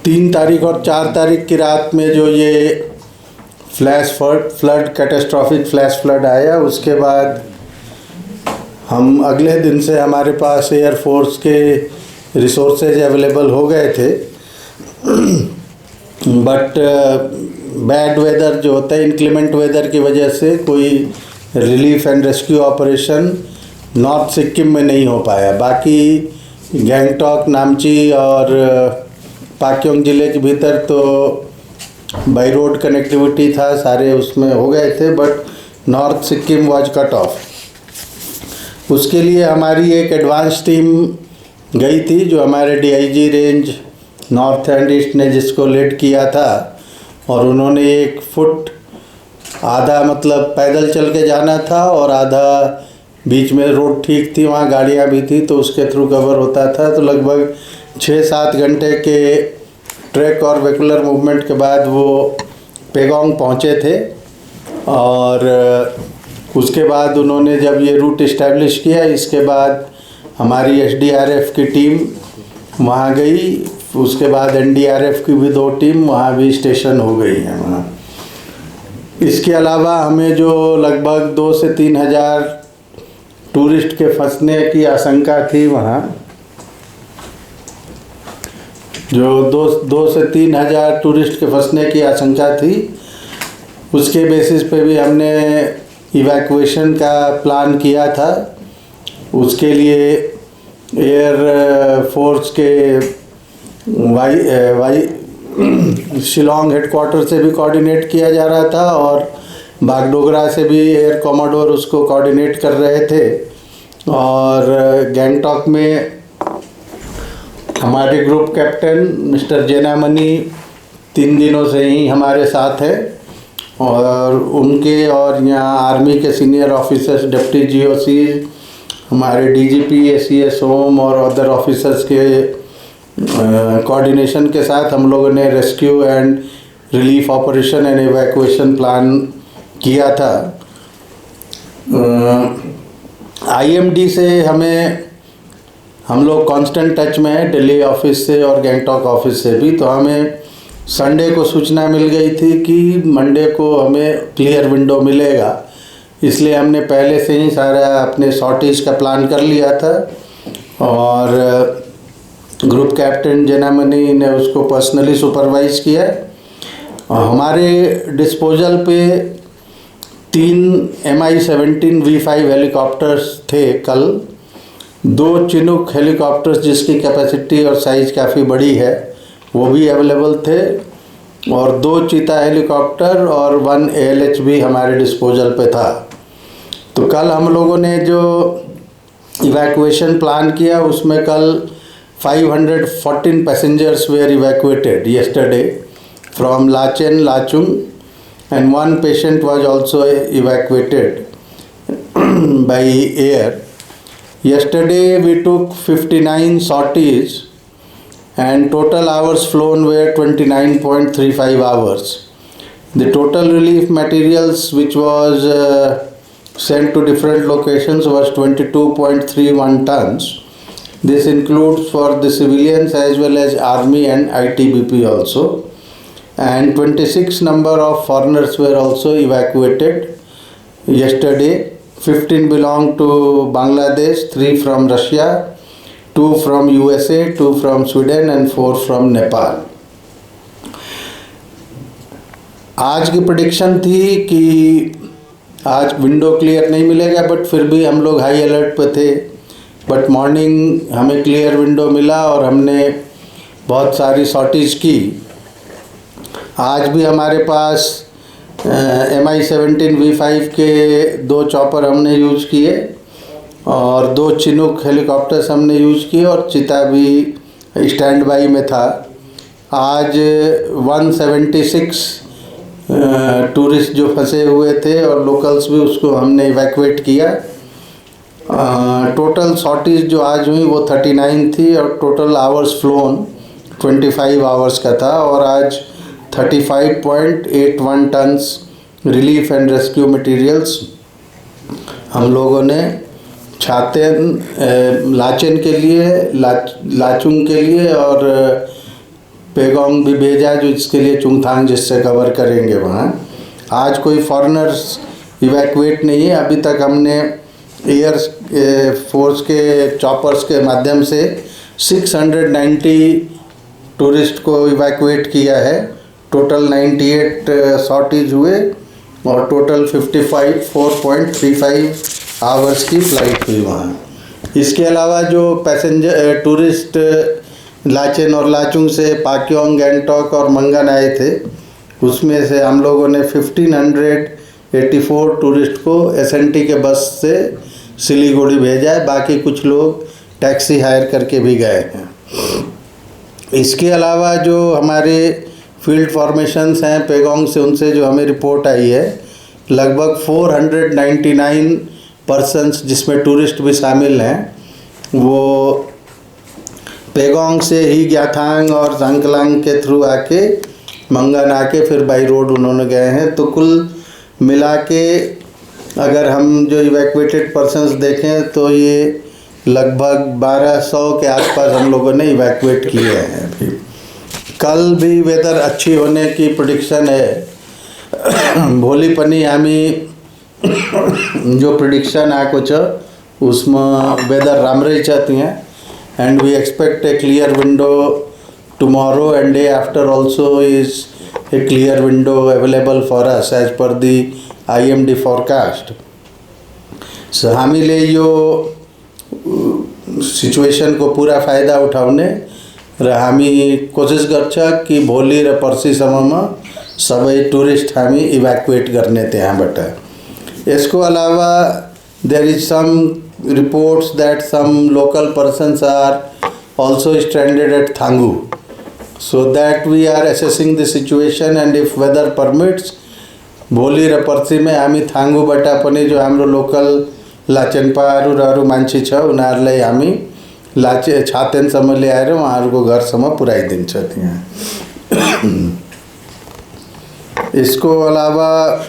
3 तारीख और 4 तारीख की रात में जो ये फ्लड कैटास्ट्रॉफिक फ्लैश फ्लड आया, उसके बाद हम अगले दिन से हमारे पास एयरफोर्स के रिसोर्सेज अवेलेबल हो गए थे। बट बैड वेदर जो होता है, इंक्लीमेंट वेदर की वजह से कोई relief and rescue operation north Sikkim में नहीं हो पाया। बाकी गैंगटॉक, नामची और पाक्योंग ज़िले के भीतर तो बाई रोड कनेक्टिविटी था, सारे उसमें हो गए थे, but north Sikkim was cut off. उसके लिए हमारी एक एडवांस टीम गई थी, जो हमारे DIG range north and east ने जिसको लीड किया था, और उन्होंने 1 फुट आधा मतलब पैदल चल के जाना था और आधा बीच में रोड ठीक थी, वहाँ गाड़ियाँ भी थी तो उसके थ्रू कवर होता था। तो लगभग 6-7 घंटे के ट्रैक और वेहिकुलर मूवमेंट के बाद वो पेगोंग पहुँचे थे। और उसके बाद उन्होंने जब ये रूट इस्टेब्लिश किया, इसके बाद हमारी एसडीआरएफ की टीम वहाँ गई। उसके बाद एनडीआरएफ की भी 2 टीम वहाँ भी स्टेशन हो गई हैं वहाँ। इसके अलावा हमें जो लगभग 2 से 3 हज़ार टूरिस्ट के फंसने की आशंका थी वहाँ, जो 2 से 3 हज़ार टूरिस्ट के फंसने की आशंका थी, उसके बेसिस पे भी हमने इवैक्यूएशन का प्लान किया था। उसके लिए एयर फोर्स के शिलोंग हेडक्वार्टर से भी कोऑर्डिनेट किया जा रहा था, और बागडोगरा से भी एयर कॉमोडोर उसको कोऑर्डिनेट कर रहे थे। और गैंगटॉक में हमारे ग्रुप कैप्टन मिस्टर जेनामनी 3 दिनों से ही हमारे साथ है, और उनके और यहाँ आर्मी के सीनियर ऑफिसर्स, डिप्टी जीओसी, हमारे डीजीपी, एसीएस होम और अदर ऑफिसर्स के कोऑर्डिनेशन के साथ हम लोगों ने rescue and relief operation and evacuation plan किया था। आईएमडी से हम लोग कांस्टेंट टच में हैं, दिल्ली ऑफिस से और गैंगटॉक ऑफिस से भी। तो हमें संडे को सूचना मिल गई थी कि मंडे को हमें क्लियर विंडो मिलेगा, इसलिए हमने पहले से ही सारा अपने सॉर्टीज का प्लान कर लिया था। और ग्रुप कैप्टन जेनामनी ने उसको पर्सनली सुपरवाइज किया। और हमारे डिस्पोजल पे 3 MI-17 V5 हेलीकॉप्टर्स थे कल, 2 चिनूक हेलीकॉप्टर्स जिसकी कैपेसिटी और साइज़ काफ़ी बड़ी है वो भी अवेलेबल थे, और 2 चीता हेलीकॉप्टर और 1 ALH भी हमारे डिस्पोजल पे था। तो कल हम लोगों ने जो इवैक्यूएशन प्लान किया, उसमें कल 514 passengers were evacuated yesterday from Lachen, Lachung, and 1 patient was also evacuated by air. Yesterday we took 59 sorties and total hours flown were 29.35 hours. The total relief materials which was sent to different locations was 22.31 tons. This includes for the civilians as well as army and ITBP also. And 26 number of foreigners were also evacuated yesterday. 15 belong to Bangladesh, 3 from Russia, 2 from USA, 2 from Sweden and 4 from Nepal. आज की prediction थी कि आज window clear नहीं मिलेगा, but फिर भी हम लोग हाई अलर्ट पे थे। बट मॉर्निंग हमें क्लियर विंडो मिला और हमने बहुत सारी सॉर्टीज की। आज भी हमारे पास MI-17 V5 के 2 चॉपर हमने यूज किए, और 2 चिनूक हेलीकॉप्टर्स हमने यूज किए, और चीता भी स्टैंड बाई में था। आज 176 टूरिस्ट जो फंसे हुए थे और लोकल्स भी, उसको हमने इवैक्यूएट किया। टोटल सॉर्टीज जो आज हुई वो 39 थी, और टोटल आवर्स फ्लोन 25 आवर्स का था। और आज 35.81 tons relief and rescue materials हम लोगों ने लाचेन के लिए, लाचुंग के लिए और पेगोंग भी भेजा, जो इसके लिए चुंगथांग जिससे कवर करेंगे वहाँ। आज कोई फॉरेनर्स इवैक्यूएट नहीं है। अभी तक हमने एयर फोर्स के चॉपर्स के माध्यम से 690 टूरिस्ट को इवैक्यूएट किया है। टोटल 98 सॉर्टीज हुए और टोटल 4.35 आवर्स की फ़्लाइट हुई वहाँ। इसके अलावा जो पैसेंजर टूरिस्ट लाचेन और लाचुंग से पाक्योंग, गैंगटॉक और मंगन आए थे, उसमें से हम लोगों ने 1584 टूरिस्ट को एसएनटी के बस से सिलीगुड़ी भेजा है। बाकी कुछ लोग टैक्सी हायर करके भी गए हैं। इसके अलावा जो हमारे फील्ड फॉर्मेशंस हैं पेगोंग से, उनसे जो हमें रिपोर्ट आई है, लगभग 499 पर्सन्स जिसमें टूरिस्ट भी शामिल हैं, वो पेगोंग से ही ग्याथांग और जांगलांग के थ्रू आके मंगन आके फिर बाई रोड उन्होंने गए हैं। तो कुल मिला के अगर हम जो इवैक्यूएटेड पर्सन्स देखें तो ये लगभग 1200 के आसपास हम लोगों ने इवैक्यूएट किए हैं। अभी कल भी वेदर अच्छी होने की प्रेडिक्शन है। भोलीपनी आमी जो प्रेडिक्शन है कुछ उसमें वेदर राम रही चाहती हैं and we expect a clear window tomorrow and day after also is a clear window available for us as per the IMD forecast. सो हामीले यो सिचुएशन को पूरा फ़ायदा उठाउने र हामी कोशिश गर्छ कि भोलि र पर्सिसम्ममा सबै टुरिस्ट हामी इभ्याकुएट गर्ने त्यहाँबाट। यसको अलावा there is some reports that some local persons are also stranded at Thangu, so that we are assessing the situation and if weather permits भोलि र पर्सि में हामी थाङ्गुबाट पनि जो हाम्रो लोकल लाचेनपाहरू र अरू मान्छे छ उनीहरूलाई हामी छातेनसम्म ल्याएर उहाँहरूको घरसम्म पुर्याइदिन्छ त्यहाँ। इसको अलावा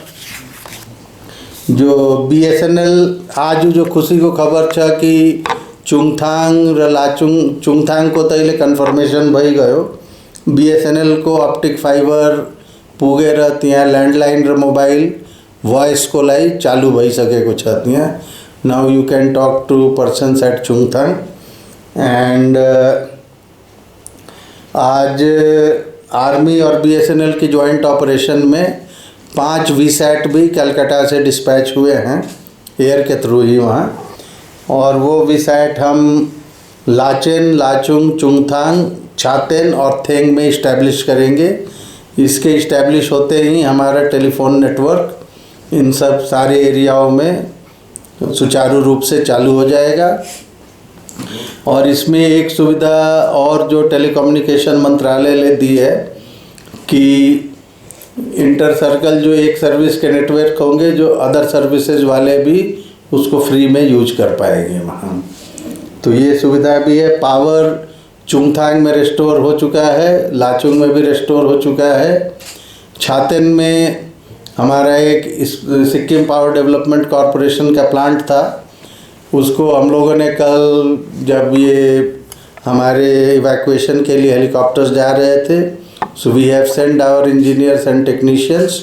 जो BSNL आज जो खुशी को खबर छ कि चुङथाङ र लाचुङ, चुङथाङ को त अहिले कन्फर्मेसन भइगयो। BSNL को अप्टिक फाइबर पुगेर त्यहाँ ल्यान्डलाइन र मोबाइल भोइस को लागि चालू भइसकेको छ त्यहाँ। Now you can talk to persons at Chungthang and आज आर्मी और BSNL की जॉइंट ऑपरेशन में 5 VSAT भी कलकत्ता से डिस्पैच हुए हैं एयर के थ्रू ही वहाँ, और वो VSAT हम लाचेन, लाचुंग, चुङथाङ, छातेन और थेंग में इस्टेब्लिश करेंगे। इसके इस्टेब्लिश होते ही हमारा टेलीफोन नेटवर्क इन सब सारे एरियाओं में सुचारू रूप से चालू हो जाएगा। और इसमें एक सुविधा और जो टेलीकम्युनिकेशन मंत्रालय ने दी है कि इंटर सर्कल जो एक सर्विस के नेटवर्क होंगे, जो अदर सर्विसेज वाले भी उसको फ्री में यूज कर पाएंगे वहाँ। तो ये सुविधा भी है। पावर चुङथाङ में रिस्टोर हो चुका है, लाचुंग में भी रिस्टोर हो चुका है। छातेन में हमारा एक सिक्किम पावर डेवलपमेंट कॉरपोरेशन का प्लांट था, उसको हम लोगों ने कल जब ये हमारे इवैक्यूएशन के लिए हेलीकॉप्टर्स जा रहे थे, so we have send our engineers and technicians.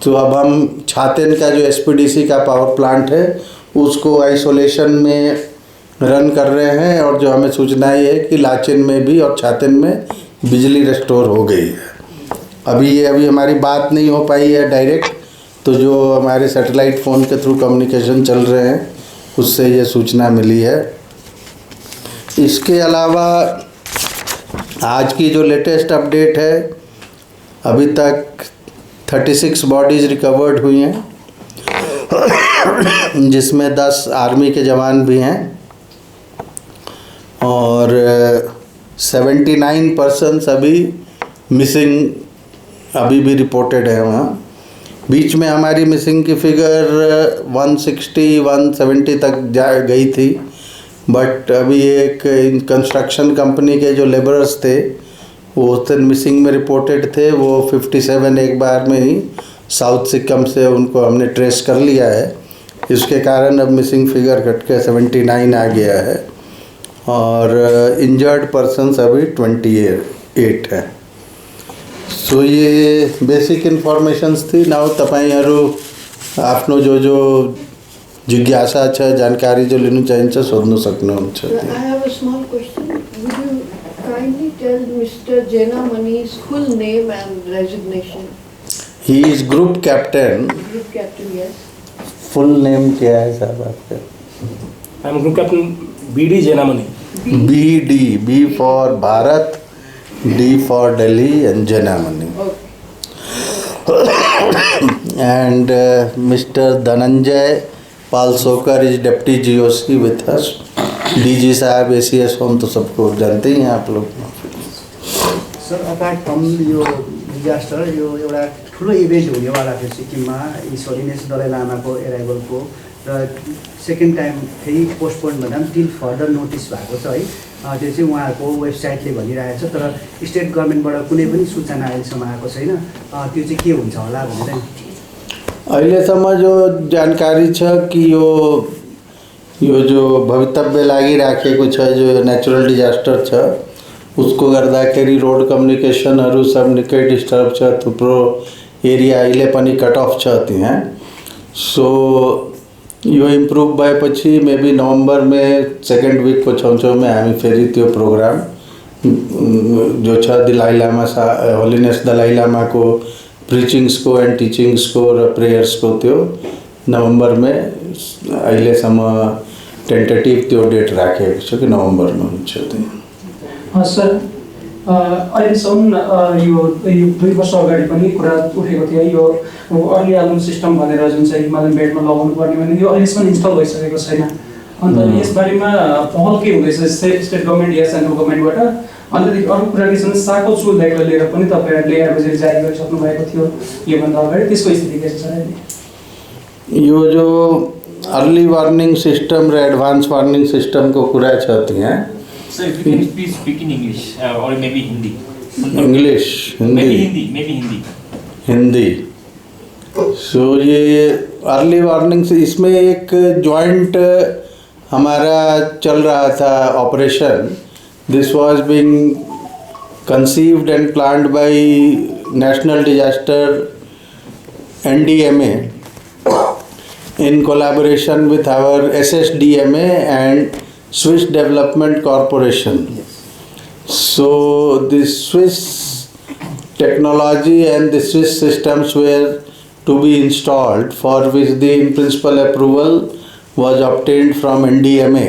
तो अब हम छातेन का जो SPDC का पावर प्लांट है उसको आइसोलेशन में रन कर रहे हैं, और जो हमें सूचना ये है कि लाचेन में भी और छातेन में बिजली रिस्टोर हो गई है। अभी हमारी बात नहीं हो पाई है डायरेक्ट, तो जो हमारे सैटेलाइट फ़ोन के थ्रू कम्युनिकेशन चल रहे हैं उससे ये सूचना मिली है। इसके अलावा आज की जो लेटेस्ट अपडेट है, अभी तक 36 बॉडीज़ रिकवर्ड हुई हैं, जिसमें 10 आर्मी के जवान भी हैं और 79 पर्सन्स अभी मिसिंग अभी भी रिपोर्टेड है वहाँ। बीच में हमारी मिसिंग की फिगर 160-170 तक जा गई थी, बट अभी एक कंस्ट्रक्शन कंपनी के जो लेबरर्स थे वो उस दिन मिसिंग में रिपोर्टेड थे, वो 57 एक बार में ही साउथ सिक्किम से उनको हमने ट्रेस कर लिया है। इसके कारण अब मिसिंग फिगर घट के 79 आ गया है और इंजर्ड पर्सन्स अभी 28 है। सो ये बेसिक इन्फर्मेशन्स थी। नाउ तपाईहरु आफ्नो जो जिज्ञासा छ, जानकारी जो लिनु चाहिन्छ सोध्नु सक्नुहुन्छ। I have a small question. Would you kindly tell Mr. Jenamani's full name and resignation? He is group captain. Group captain, yes. Full name क्या है साहब आपका? I am group captain BD Jenamani. BD, B for Bharat, D for Delhi and Jenamani. Okay. And Mr. Dhananjay Palsokar is deputy GOC with us. DG साहब ACS home तो सबको जानते ही हैं आप लोग। सर अपार्ट फ्रम यो disaster यो एउटा ठुलो इभेन्ट हुनेवाला थियो सिक्किममा हिज होलिनेस दलाई लामाको एराइभलको र सेकेन्ड टाइम फेरि पोस्टपोन भन्दा पनि टिल फर्दर नोटिस भएको छ है। त्यो चाहिँ उहाँहरूको वेबसाइटले भनिरहेको छ, तर स्टेट गभर्मेन्टबाट कुनै पनि सूचना अहिलेसम्म आएको छैन। त्यो चाहिँ के हुन्छ होला भनेर नि अहिलेसम्म जो जानकारी छ कि यो जो भवितव्य लागिराखेको छ, जो नेचुरल डिजास्टर छ उसको गर्दाखेरि रोड कम्युनिकेसनहरू सब निकै डिस्टर्ब छ। थुप्रो एरिया अहिले पनि कट अफ छ त्यहाँ। सो यो इम्प्रुभ भएपछि मेबी नोभेम्बरमै सेकेन्ड विकको छेउछेउमै हामी फेरि त्यो प्रोग्राम जो छ दलाई लामा होलिनेस दलाई लामाको प्रिचिङ्सको एन्ड टिचिङ्सको र प्रेयर्सको त्यो नोभेम्बरमै अहिलेसम्म टेन्टेटिभ त्यो डेट राखेको छ कि नोभेम्बरमा हुन्छ त्यो। सर अहिलेसम्म यो 2 वर्ष अगाडि पनि कुरा उठेको थियो यो अर्ली अलार्म सिस्टम भनेर जुन चाहिँ हिमालयन बेल्टमा लगाउनु पर्ने भने यो अहिलेसम्म इन्स्टल भइसकेको छैन। अन्त यसबारेमा पहल के हुँदैछ स्टेट गभर्मेन्ट या सेन्ट्रल गभर्मेन्टबाट? अन्त अर्को कुरा के छ, साको चुलदेखि लिएर पनि तपाईँहरूले एडभाइजरी जारी गरिसक्नु भएको थियो योभन्दा अगाडि, त्यसको स्थिति के छ सर अहिले? यो जो अर्ली वार्निङ सिस्टम र एडभान्स वार्निङ सिस्टमको कुरा छ त्यहाँ। So if you can please speak in English or maybe Hindi. English Maybe Hindi. Hindi. So ये अर्ली वार्निंग से इसमें एक जॉइंट हमारा चल रहा था operation. This was being conceived and planned by national disaster NDMA in collaboration with our SSDMA and Swiss Development Corporation. So the Swiss technology and the Swiss systems were to be installed, for which the in principle approval was obtained from NDMA.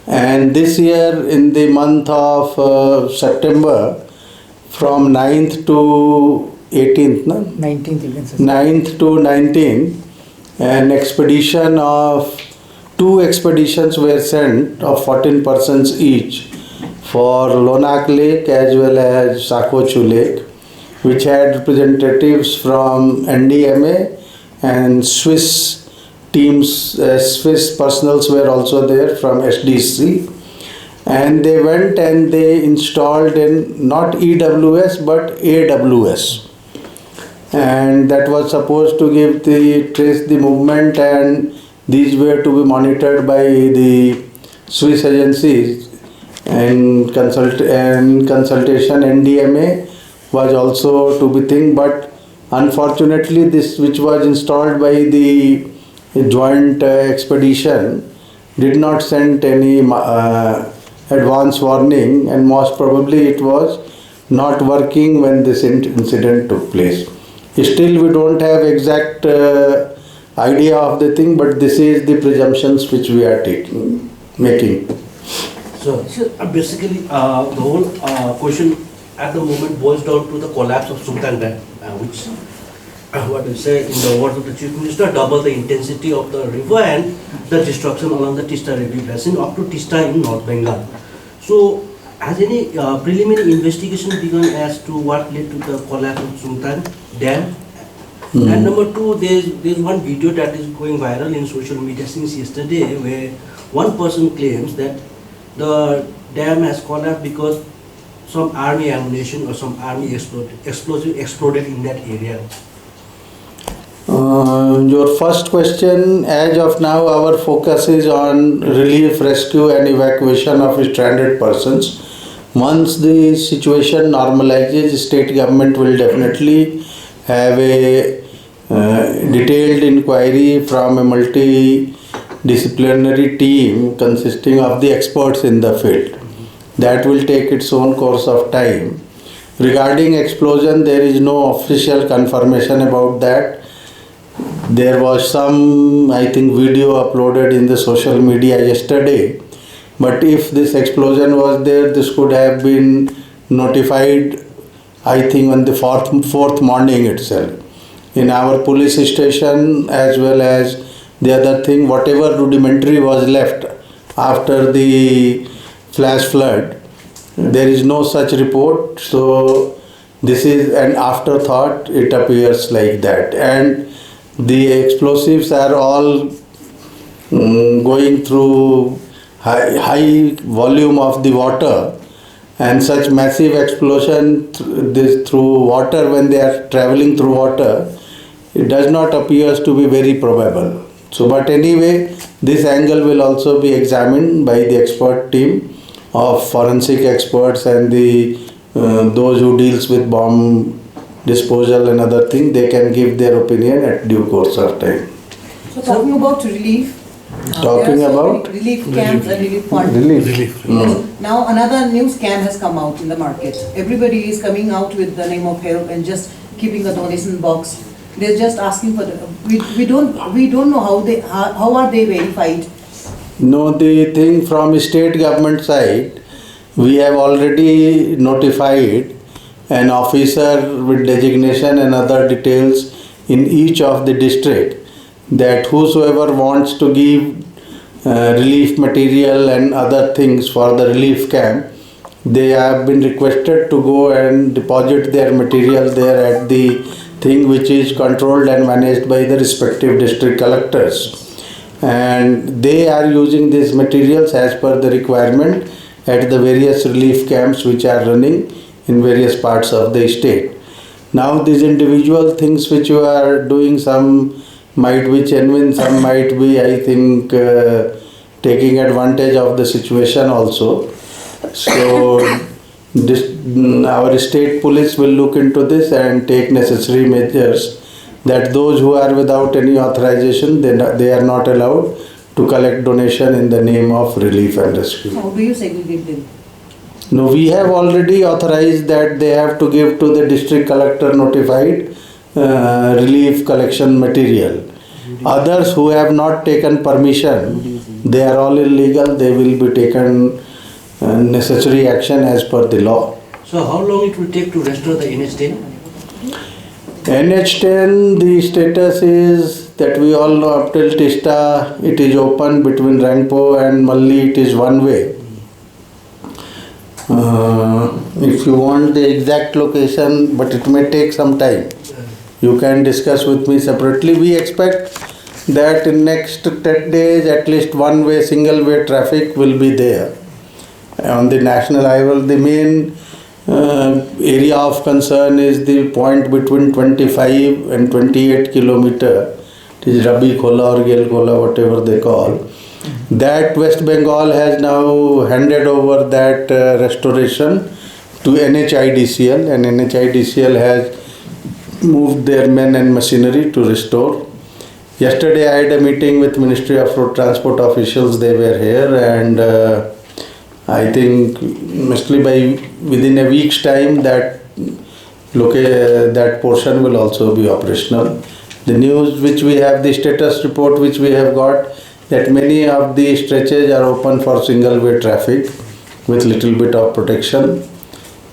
And this year in the month of September from 9th to 18th, no? 9th to 19th, an expedition of 2 expeditions were sent of 14 persons each for Lonak Lake as well as Sakochu Lake, which had representatives from NDMA and Swiss teams. Swiss personals were also there from SDC, and they went and they installed in not EWS but AWS, and that was supposed to give trace the movement, and these were to be monitored by the Swiss agencies and consultation NDMA was also to be thing, but unfortunately this which was installed by the joint expedition did not send any advance warning, and most probably it was not working when this incident took place. Still we don't have exact idea of the thing, but this is the presumptions which we are making. So basically the whole question at the moment boils down to the collapse of Sumtang Dam, which what we say in the words of the Chief Minister, double the intensity of the river and the destruction along the Tista River basin up to Tista in North Bengal. So has any preliminary investigation begun as to what led to the collapse of Sumtang Dam? And number 2, there's one video that is going viral in social media since yesterday where one person claims that the dam has collapsed because some army ammunition or some army explosive exploded in that area. Your first question, as of now our focus is on relief, rescue and evacuation of stranded persons. Once the situation normalizes, state government will definitely have a detailed inquiry from a multidisciplinary team consisting of the experts in the field. That will take its own course of time. Regarding explosion, there is no official confirmation about that. There was some, I think, video uploaded in the social media yesterday. But if this explosion was there, this could have been notified, I think, on the fourth morning itself. In our police station, as well as the other thing, whatever rudimentary was left after the flash flood, there is no such report. So this is an afterthought, it appears like that. And the explosives are all going through high volume of the water, and such massive explosion through water, when they are traveling through water, it does not appear to be very probable. So, but anyway, this angle will also be examined by the expert team of forensic experts and the those who deals with bomb disposal and other things. They can give their opinion at due course of time. So talking about relief. Talking there are so about? many relief camps and relief funds. Relief. Yes. Now another new scam has come out in the market. Everybody is coming out with the name of help and just keeping a donation box. They're just asking for the. We don't know how are they verified. No, the thing from state government side, we have already notified an officer with designation and other details in each of the district, that whosoever wants to give relief material and other things for the relief camp, they have been requested to go and deposit their material there at the thing which is controlled and managed by the respective district collectors. And they are using these materials as per the requirement at the various relief camps which are running in various parts of the state. Now these individual things which you are doing, some might be genuine, some might be, I think, taking advantage of the situation also. So our state police will look into this and take necessary measures, that those who are without any authorization, they are not allowed to collect donation in the name of relief and rescue. How do you segregate them? No, we have already authorized that they have to give to the district collector notified relief collection material. Others who have not taken permission, they are all illegal, they will be taken necessary action as per the law. So how long it will take to restore the NH10? NH10, the status is that we all know up till Tista, it is open. Between Rangpo and Malli, it is one way. If you want the exact location, but it may take some time, you can discuss with me separately. We expect that in next 10 days, at least one way, single way traffic will be there. On the national highway, the main area of concern is the point between 25 and 28 kilometer. It is Rabi Khola or Gel Khola, whatever they call. That West Bengal has now handed over that restoration to NHIDCL, and NHIDCL has moved their men and machinery to restore. Yesterday I had a meeting with Ministry of Road Transport officials. They were here, and I think mostly within a week's time that portion will also be operational. The news which we have, the status report which we have got, that many of the stretches are open for single way traffic with little bit of protection,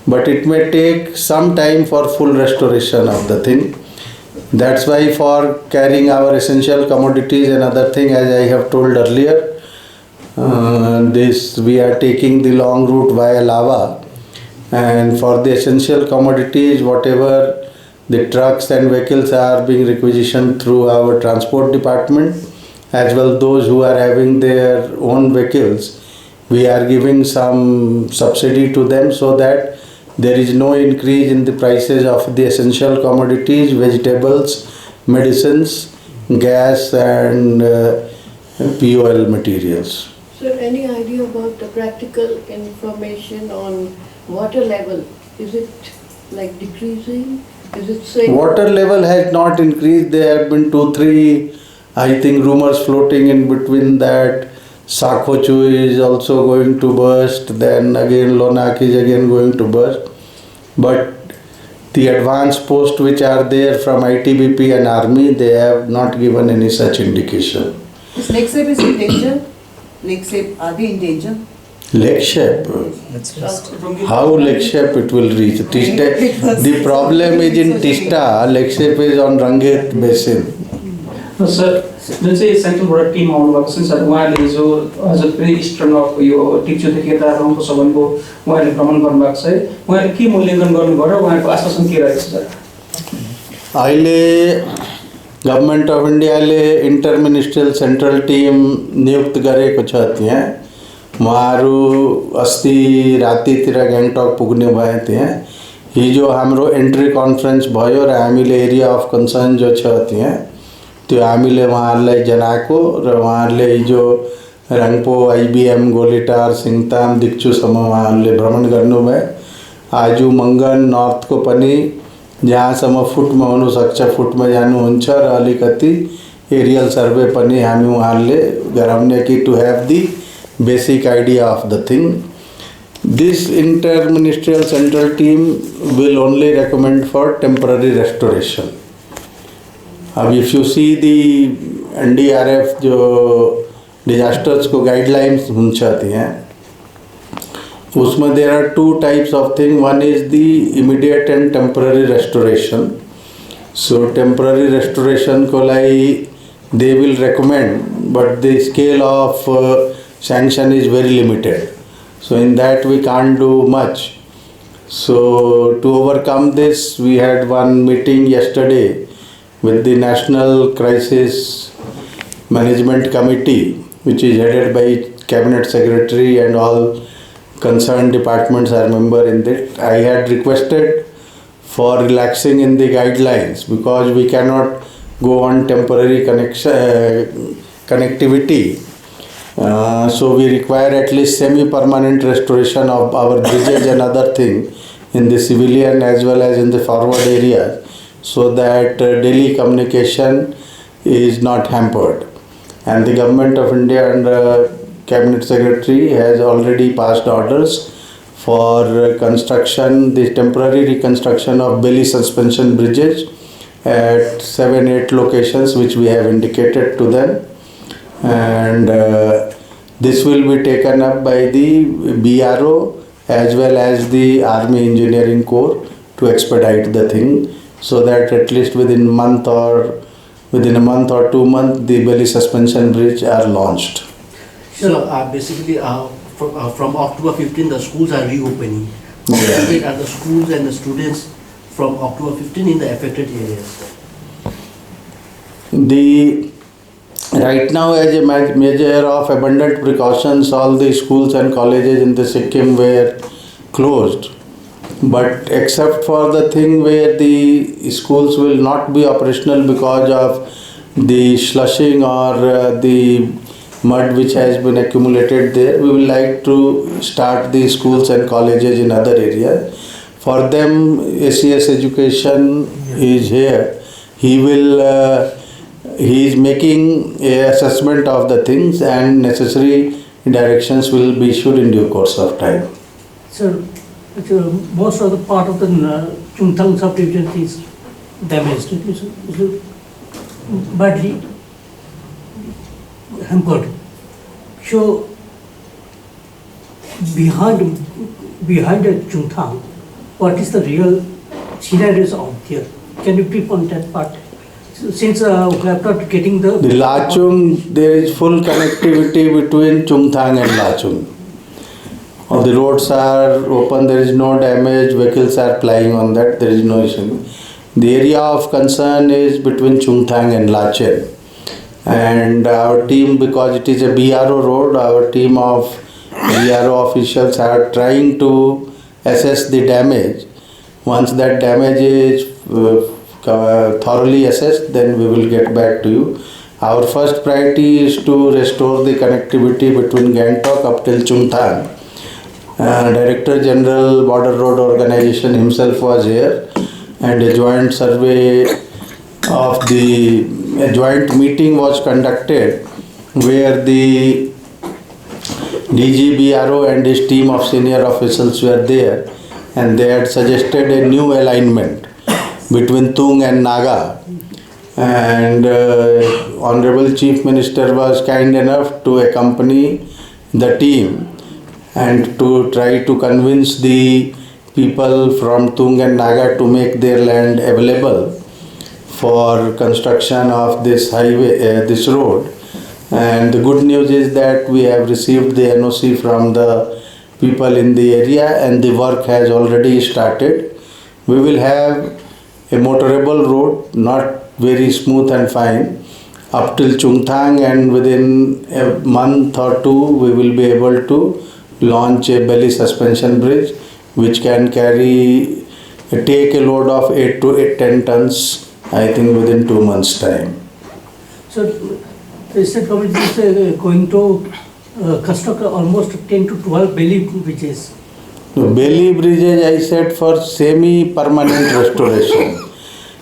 but it may take some time for full restoration of the thing. That's why for carrying our essential commodities and other thing, as I have told earlier, we are taking the long route via Lava, and for the essential commodities, whatever the trucks and vehicles are being requisitioned through our transport department, as well those who are having their own vehicles, we are giving some subsidy to them so that there is no increase in the prices of the essential commodities, vegetables, medicines, gas and POL materials. Sir, any idea about the practical information on water level, is it like decreasing? Is it same? Water level has not increased. There have been 2-3, I think, rumors floating in between that Sakhochu is also going to burst. Then again, Lonak is again going to burst. But the advanced posts which are there from ITBP and Army, they have not given any such indication. This Lake Shape is in danger? Lake Shape, are they in danger? Lake Shape. How Lake Shape it will reach? Tista, the problem is in Tista. Lake Shape is on Ranget Basin. Sir जुन चाहिँ सेन्ट्रलबाट Tim आउनुभएको छ sir, उहाँले हिजो हजुर फेरि eastern of यो टिप्चुदेखि यता रङको सबनको उहाँले भ्रमण गर्नुभएको छ है, उहाँले के मूल्याङ्कन गर्नुभयो र उहाँको आश्वासन के रहेको छ सर? अहिले गभर्मेन्ट अफ इन्डियाले इन्टर मिनिस्ट्रियल सेन्ट्रल टिम नियुक्त गरेको छ त्यहाँ। उहाँहरू अस्ति रातितिर ग्याङटक पुग्ने भए त्यहाँ। हिजो हाम्रो एन्ट्री कन्फरेन्स भयो र हामीले एरिया अफ कन्सर्न जो छ त्यहाँ त्यो हामीले उहाँहरूलाई जनाएको र उहाँहरूले हिजो रङ्पो, आइबिएम, गोलीटार, सिङताम, दिक्चुसम्म उहाँहरूले भ्रमण गर्नुभयो। आज मङ्गन नर्थको पनि जहाँसम्म फुटमा हुनसक्छ फुटमा जानुहुन्छ र अलिकति एरियल सर्वे पनि हामी उहाँहरूले गराउने कि to have the basic idea of the thing. This inter ministerial central team will only recommend for temporary restoration. अब if you see the NDRF जो डिजास्टर्स को गाइडलाइंस चाहती हैं उसमें there are 2 types of thing. One is the immediate and temporary restoration. So temporary restoration को लाई they will recommend but the scale of sanction is very limited, so in that we can't do much. So to overcome this, we had one meeting yesterday with the National Crisis Management Committee, which is headed by Cabinet Secretary, and all concerned departments are member in it. I had requested for relaxing in the guidelines because we cannot go on temporary connectivity. So we require at least semi-permanent restoration of our bridges and other thing in the civilian as well as in the forward areas, so that daily communication is not hampered. And the Government of India and Cabinet Secretary has already passed orders for construction, the temporary reconstruction of belly suspension bridges at 7-8 locations which we have indicated to them. And this will be taken up by the BRO as well as the Army Engineering Corps to expedite the thing, so that at least within a month or 2 months the belly suspension bridge are launched. So basically from October 15 the schools are reopening. Yeah. Are the schools and the students from October 15 in the affected areas? Right now, as a measure of abundant precautions, all the schools and colleges in the Sikkim were closed. But except for the thing where the schools will not be operational because of the slushing or the mud which has been accumulated there, we will like to start the schools and colleges in other areas. For them, ACS Education is here. He is making a assessment of the things and necessary directions will be issued in due course of time. Sir, most of the part of the Chungthang subdivision is damaged. It is badly hampered. So behind the Chungthang, what is the real scenarios out here? Can you brief on that part? Since we are not getting the Lachung, there is full connectivity between Chungthang and Lachung. The roads are open, there is no damage, vehicles are plying on that, there is no issue. The area of concern is between Chungthang and Lachen. And our team, because it is a BRO road, our team of BRO officials are trying to assess the damage. Once that damage is thoroughly assessed, then we will get back to you. Our first priority is to restore the connectivity between Gangtok up till Chungthang. Director General Border Road Organization himself was here, and a joint survey of a joint meeting was conducted where the DGBRO and his team of senior officials were there, and they had suggested a new alignment between Tung and Naga. And Honorable Chief Minister was kind enough to accompany the team and to try to convince the people from Tung and Naga to make their land available for construction of this highway, this road. And the good news is that we have received the NOC from the people in the area, and the work has already started. We will have a motorable road, not very smooth and fine, up till Chungthang, and within a month or two we will be able to launch a belly suspension bridge which can take a load of 8 to 10 tons, I think within 2 months' time. So, the state government is going to construct almost 10 to 12 belly bridges. Belly bridges, I said, for semi-permanent restoration.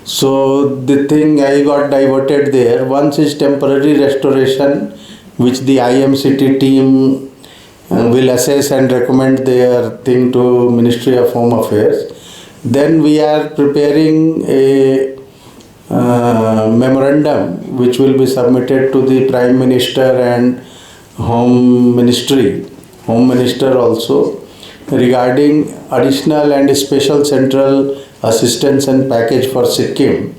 So the thing I got diverted there. Once is temporary restoration, which the IMCT team will assess and recommend their thing to Ministry of Home Affairs. Then we are preparing a memorandum which will be submitted to the Prime Minister and Home Ministry, Home Minister also, regarding additional and special central assistance and package for Sikkim,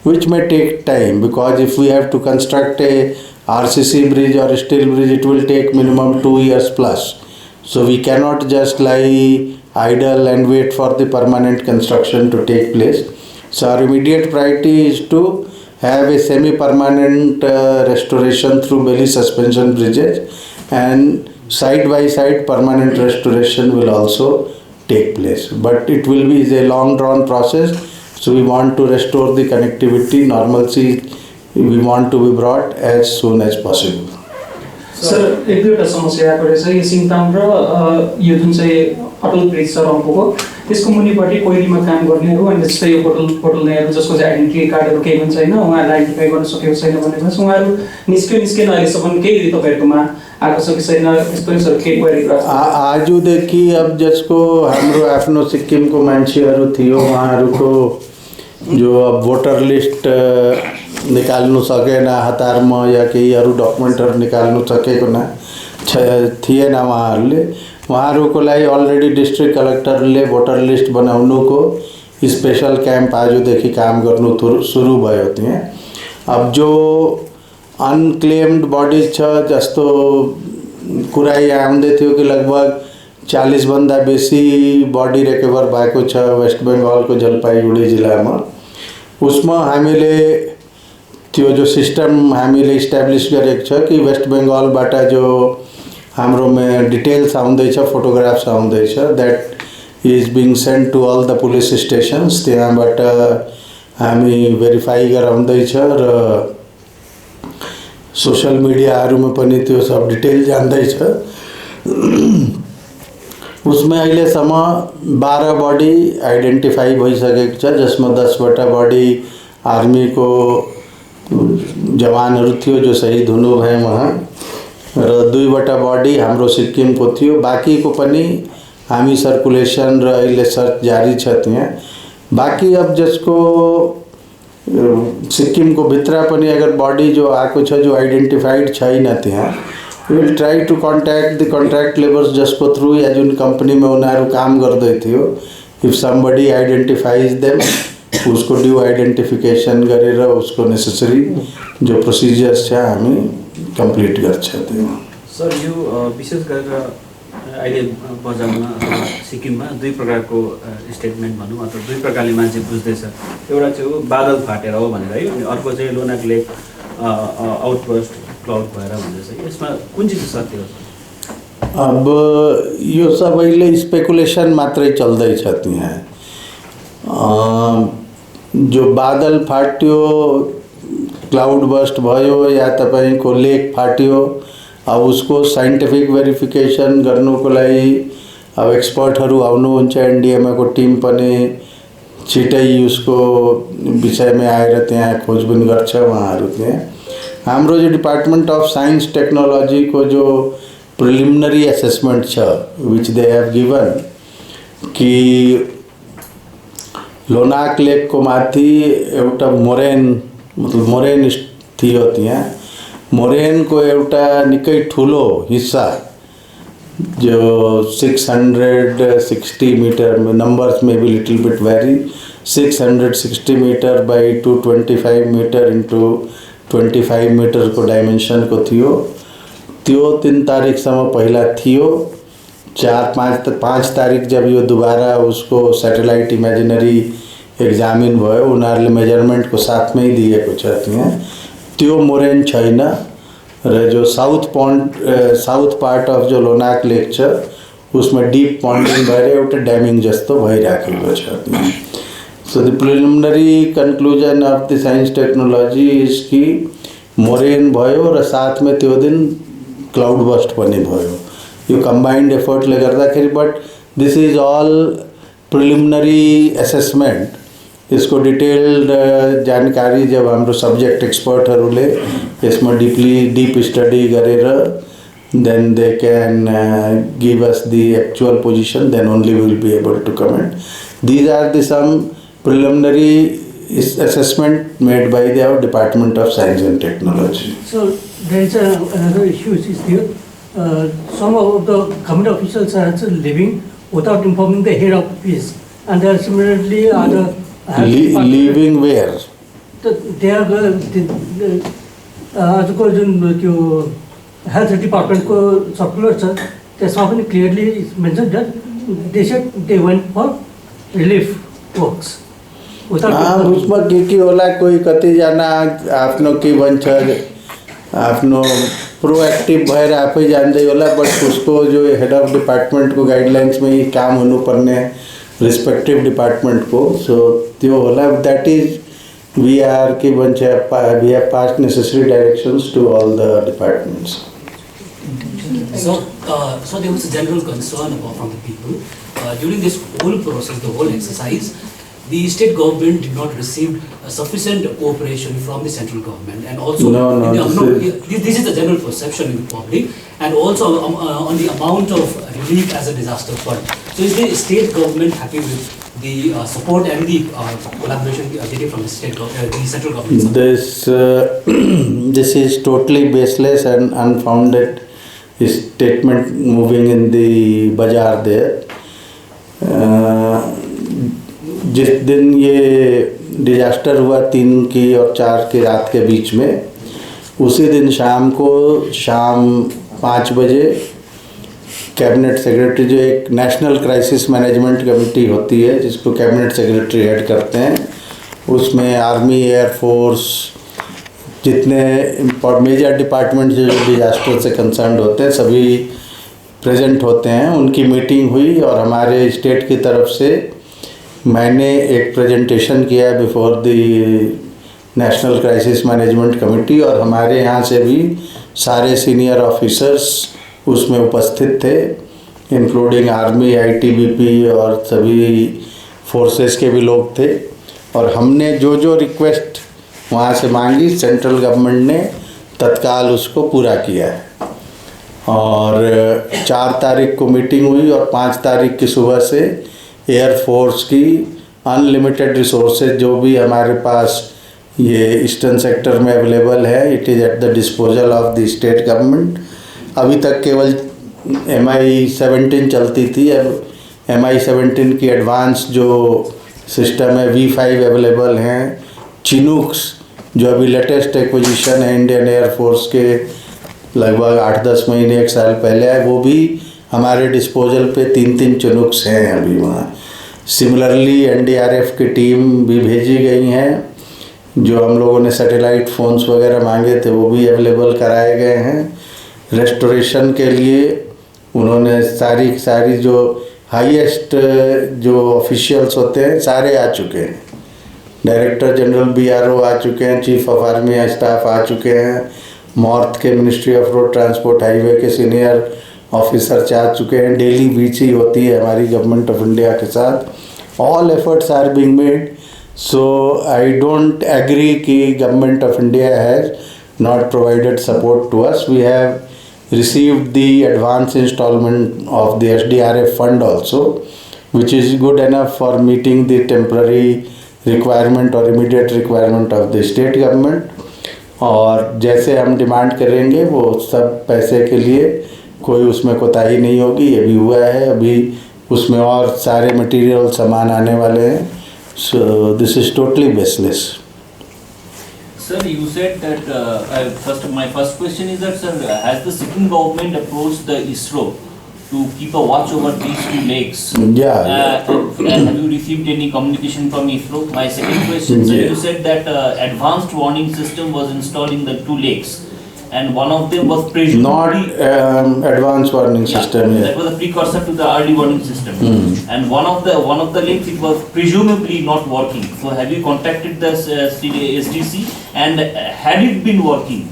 which may take time, because if we have to construct a RCC bridge or a steel bridge, it will take minimum 2 years plus. So we cannot just lie idle and wait for the permanent construction to take place. So our immediate priority is to have a semi-permanent restoration through belly suspension bridges, and side by side permanent restoration will also take place. But it will be a long drawn process. So we want to restore the connectivity, normalcy we want to be brought as soon as possible. Sir एक दुईवटा समस्या आएको रहेछ यो सिङताम र यो जुन चाहिँ अटल bridge छ रम्फूको त्यसको मुनिपट्टि कोइलीमा काम गर्नेहरू अनि जस्तै यो पोटलनेहरू जसको चाहिँ आइडेन्टिटी कार्डहरू केही पनि छैन, उहाँहरूले आइडेन्टिफाई गर्न सकेको छैन भनेर उहाँहरू निस्केन अहिलेसम्म केही तपाईँहरूकोमा आएको छ कि छैन, यस्तो केही क्वेरी आजदेखि अब जसको हाम्रो आफ्नो सिक्किमको मान्छेहरू थियो उहाँहरूको जो अब भोटर लिस्ट निकाल्नु सकेन हतारमा या केही अरू डकुमेन्टहरू निकाल्नु सकेको थिएन उहाँहरूको लागि अलरेडी डिस्ट्रिक्ट कलेक्टरले भोटर लिस्ट बनाउनुको स्पेशल क्याम्प आजदेखि काम गर्नु सुरु भयो त्यहाँ। अब जो अनक्लेम्ड बडी छ जस्तो कुरा यहाँ आउँदै थियो कि लगभग 40 भन्दा बेसी बडी रिकभर भएको छ वेस्ट बेङ्गलको जलपाइगुडी जिल्लामा। उसमा हामीले त्यो जो सिस्टम हामीले इस्टाब्लिस गरेको छ कि वेस्ट बेङ्गलबाट जो हाम्रोमा डिटेल्स आउँदैछ, फोटोग्राफ्स आउँदैछ, that is being send to all the police stations. त्यहाँबाट हामी भेरिफाई गराउँदैछ र सोशल मिडियाहरूमा पनि त्यो सब डिटेल जाँदैछ। उसमें अहिलेसम्म 12 बडी आइडेन्टिफाई भइसकेको छ, जसमा 10वटा बडी आर्मीको जवानहरू थियो जो शहीद हुनुभयो वहाँ, र 2वटा बडी हाम्रो सिक्किमको थियो। बाँकीको पनि हामी सर्कुलेसन र अहिले सर्च जारी छ त्यहाँ। बाँकी अब जसको सिक्किमको भित्र पनि अगर बडी जो आएको छ जो आइडेन्टिफाइड छैन त्यहाँ, we will try to contact the contract laborers जसको थ्रू या जुन कम्पनीमा उनीहरू काम गर्दै थियो, if somebody identifies them उसको ड्यू आइडेन्टिफिकेसन गरेर उसको नेसेसरी जो प्रोसिजर्स छ हामी कम्प्लिट गर्छ। सर यो विशेष गरेर अहिले बजारमा सिक्किममा दुई प्रकारको स्टेटमेन्ट भनौँ अथवा दुई प्रकारले मान्छे बुझ्दैछ। एउटा चाहिँ हो बादल फाटेर हो भनेर है, अनि अर्को चाहिँ लोनाक लेक आउटबर्स्ट क्लाउड भएर भन्दैछ। यसमा कुन चाहिँ सत्य हो? अब यो सबैले स्पेकुलेसन मात्रै चल्दैछ त्यहाँ। जो बादल फाट्यो, क्लाउड बस्ट भयो या तपाईको लेक फाट्यो, अब उसको साइन्टिफिक भेरिफिकेसन गर्नुको लागि अब एक्सपर्टहरू आउनुहुन्छ एनडिएमएको टिम पनि छिटै उसको विषयमा आएर त्यहाँ खोजबिन गर्छ उहाँहरू त्यहाँ। हाम्रो जो डिपार्टमेंट अफ साइंस टेक्नोलॉजी को जो प्रिलिमिनरी असेसमेंट छ विच दे हैव गिवन कि लोनाक लेक को माथि एउटा मोरेन मतलब मोरेन थियो त्यहाँ मोरेन को एउटा निकै ठुलो हिस्सा जो 660 मीटर में नंबर्स में भी little bit very 660 meter by 225 meter into 25 meter को डायमेंशन को थियो त्यो 3 तारिकसम्म पहिला थियो 4-5 तारिक जब यो दोबारा उसको सैटेलाइट इमेजिनरी एग्जामिन भयो उनीहरूले मेजरमेंट को साथ में ही दिएको छ त्यहाँ त्यो मोरेन छैन र जो साउथ पार्ट अफ जो लोनाक लेक छ उसमें डीप पॉन्डिंग भएर एउटा डैमिंग जस्तो भइराखेको छ। So the preliminary conclusion of the science technology is कि मोरेन भयो र साथ में त्यो दिन क्लाउड बस्ट पनि भयो यो कम्बाइन्ड एफर्टले गर्दाखेरि but this is all preliminary assessment इसको डिटेल्ड जानकारी जब हाम्रो सब्जेक्ट एक्सपर्टहरूले यसमा डीप स्टडी गरेर then they can give us the actual position, then only we will be able to comment. These are the some preliminary assessment made by the Department of Science and Technology. So there is another issue is there. Some of the government officials are also leaving without informing the head office, and there are similarly other Leaving where? They are आजको जुन त्यो health डिपार्टमेन्टको circular छ त्यसमा पनि clearly mention that they said they went for relief works उसमा के होला कोही कतिजना आफ्नो के भन्छ आफ्नो प्रोएक्टिभ भएर आफै जान्दै होला बट उसको जो हेड अफ डिपार्टमेंट को गाइडलाइंस में ही काम हुनुपर्ने रिस्पेक्टिभ डिपार्टमेंट को सो त्यो होला that is we are we have passed necessary directions to all the departments. So there was a general concern from the people during this whole process, the whole exercise. The state government did not receive sufficient cooperation from the central government, and also this is the general perception in the public, and also on the amount of relief as a disaster fund. So is the state government happy with the support and the collaboration getting from the central government? This is totally baseless and unfounded statement moving in the bazaar there. जिस दिन ये disaster हुआ 3 की और 4 की रात के बीच में उसी दिन शाम 5 बजे कैबिनेट सेक्रेटरी जो एक नेशनल क्राइसिस मैनेजमेंट कमेटी होती है जिसको कैबिनेट सेक्रेटरी हेड करते हैं उसमें आर्मी एयरफोर्स जितने मेजर डिपार्टमेंट जो डिजास्टर से कंसर्न होते हैं सभी प्रेजेंट होते हैं उनकी मीटिंग हुई और हमारे स्टेट की तरफ से मैंने एक प्रेजेंटेशन किया before the national crisis management committee और हमारे यहाँ से भी सारे सीनियर ऑफिसर्स उसमें उपस्थित थे इंक्लूडिंग आर्मी आईटीबीपी और सभी फोर्सेस के भी लोग थे और हमने जो रिक्वेस्ट वहाँ से मांगी सेंट्रल गवर्नमेंट ने तत्काल उसको पूरा किया है और 4 तारीख को मीटिंग हुई और 5 तारीख की सुबह से एयरफोर्स की अनलिमिटेड रिसोर्सेज जो भी हमारे पास ये ईस्टर्न सेक्टर में अवेलेबल है it is at the disposal of the state government. अभी तक केवल MI-17 चलती थी अब MI-17 की एडवांस जो सिस्टम है V5 अवेलेबल हैं चिनूक्स जो अभी लेटेस्ट एक्विजिशन है इंडियन एयरफोर्स के लगभग 8-10 महीने 1 साल पहले है वो भी हमारे डिस्पोजल पे 3 चिनूक्स हैं अभी वहाँ। सिमिलरली NDRF की टीम भी भेजी गई हैं जो हम लोगों ने सैटेलाइट फ़ोन्स वगैरह मांगे थे वो भी अवेलेबल कराए गए हैं। रेस्टोरेशन के लिए उन्होंने सारी जो हाईएस्ट जो ऑफिशियल्स होते हैं सारे आ चुके हैं डायरेक्टर जनरल BRO आ चुके हैं चीफ ऑफ आर्मी स्टाफ आ चुके हैं मॉर्थ के ministry of road transport highway के सीनियर ऑफिसर्स आ चुके हैं, डेली वीची होती है हमारी गवर्नमेंट ऑफ इंडिया के साथ. All efforts are being made. So I don't agree कि government of India has not provided support to us. We have received the advance installment of the SDRF fund also, which is good enough for meeting the temporary requirement or immediate requirement of the state government. और जैसे हम demand करेंगे वो सब पैसे के लिए कोई उसमें कोताही नहीं होगी. ये भी हुआ है, अभी उसमें और सारे मटेरियल सामान आने वाले हैं. So this is totally baseless. Sir, you said that my first question is that, sir, has the Sikkim government approached the ISRO to keep a watch over these two lakes? Yeah. And have you received any communication from ISRO? My second question, sir, you said that advanced warning system was installed in the two lakes, and one of them was presumably Not advanced warning system. that was a precursor to the early warning system. And one of the lakes, it was presumably not working. So have you contacted the SDC? And had it been working,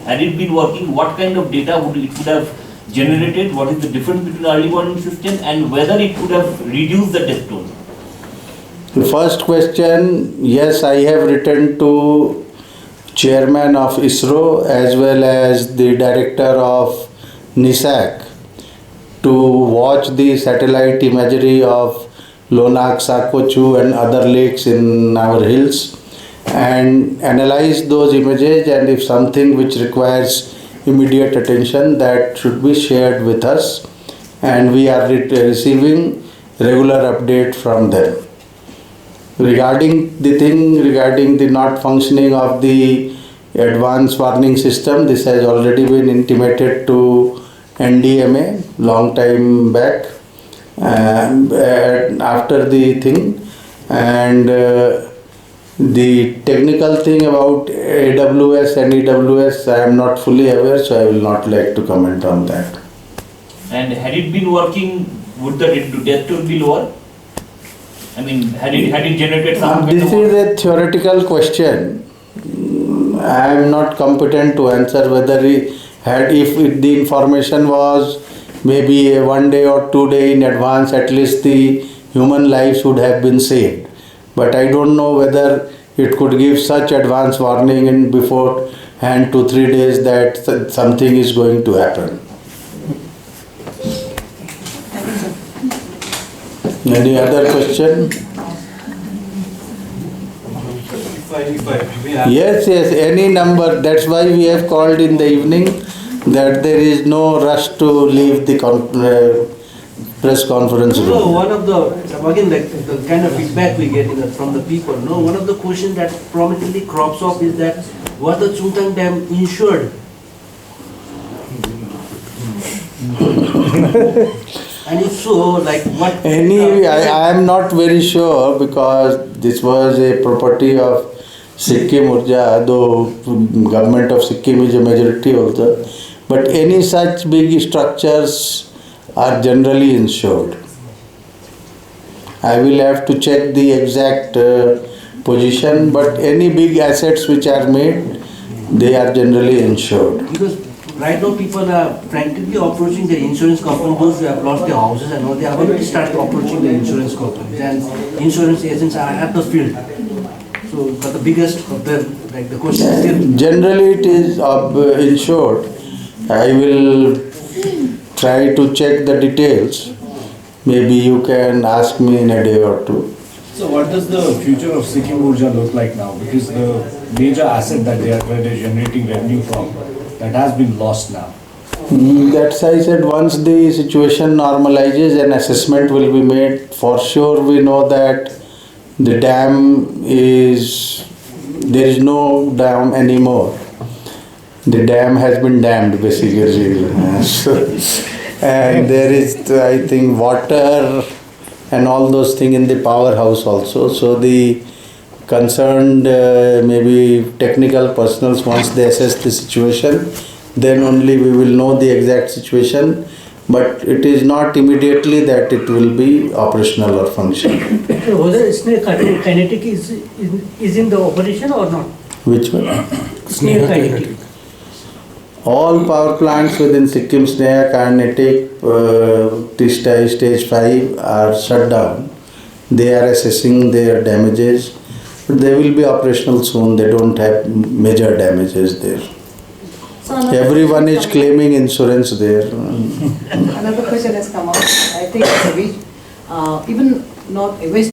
what kind of data would it could have generated? What is the difference between the early warning system and whether it could have reduced the death toll? The first question, yes, I have written to chairman of ISRO as well as the director of NISAC to watch the satellite imagery of Lonak, Sakochu and other lakes in our hills and analyze those images, and if something which requires immediate attention, that should be shared with us, and we are receiving regular update from them. Regarding the not functioning of the advanced warning system, this has already been intimated to NDMA long time back after the thing, and the technical thing about AWS and EWS I am not fully aware, so I will not like to comment on that. And had it been working, would the death toll be lower? I mean, had it generated some kind This of is a theoretical question. I am not competent to answer whether if the information was maybe a 1 day or 2 day in advance, at least the human lives would have been saved. But I don't know whether it could give such advance warning in beforehand 2-3 days that something is going to happen. Any other question? Yes, any number. That's why we have called in the evening, that there is no rush to leave the press conference room. No, one of the, again, the kind of feedback we get from the people, no, one of the questions that prominently crops up is that, was the Chungtang Dam insured? And if so, like what? I am not very sure, because this was a property of Sikkim Urja, though government of Sikkim is a majority also. But any such big structures are generally insured. I will have to check the exact position, but any big assets which are made, they are generally insured. Because right now people are frankly approaching the insurance company, those who have lost their houses and all, they have already started approaching the insurance companies, and insurance agents are at the field. So, but the biggest of them, like the question is still... Generally it is insured. I will try to check the details. Maybe you can ask me in a day or two. So what does the future of Sikkim Urja look like now? Because the major asset that where they're generating revenue from, that has been lost now. That's I said, once the situation normalizes, an assessment will be made. For sure we know that the dam there is no dam anymore. The dam has been dammed basically. And there is, I think, water and all those things in the powerhouse also. So the concerned maybe technical personnel, once they assess the situation, then only we will know the exact situation. But it is not immediately that it will be operational or functional. Whether snake kinetic is in the operation or not? Which one? Snake kinetic. All power plants within Sikkim, Sneha, Carnatic, Tista stage 5 are shut down. They are assessing their damages, but they will be operational soon. They don't have major damages there. So another Everyone question is has claiming insurance there. come- Another question has come out. I think it's a bit, even not West